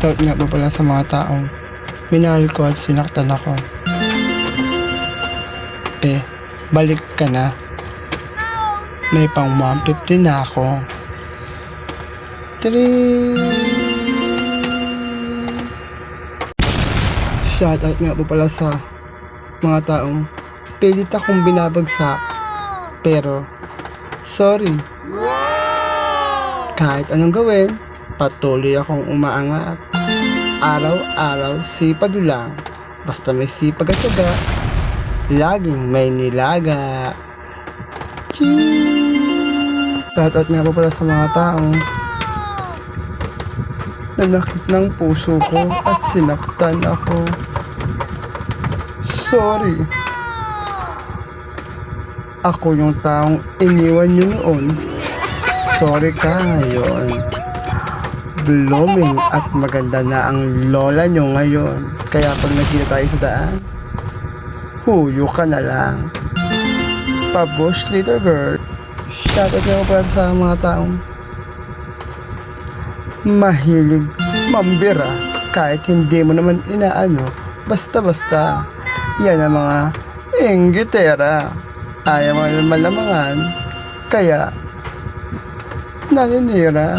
Shoutout nga po pala sa mga taong minahal ko at sinaktan ako. Balik ka na. May pang 150 na ako. 3. Shoutout nga po pala sa mga taong pilit akong binabagsak. Pero, sorry. Kahit anong gawin, patuloy akong umaangat. Araw-araw, sipag lang. Basta may sipag at tiyaga, laging may nilaga. Shoutout nga po pala sa mga taong nanakit ng puso ko at sinaktan ako. Sorry. Ako yung taong iniwan nyo noon. Sorry ka ngayon. Blooming at maganda na ang lola nyo ngayon. Kaya pag nakita tayo sa daan, huyo ka na lang. Pabush little girl. Shoutout nga pala sa mga taong mahilig mambira kahit hindi mo naman inaano. Basta-basta. Yan ang mga inggitera. Ayaw mga malamangan. Kaya naninira.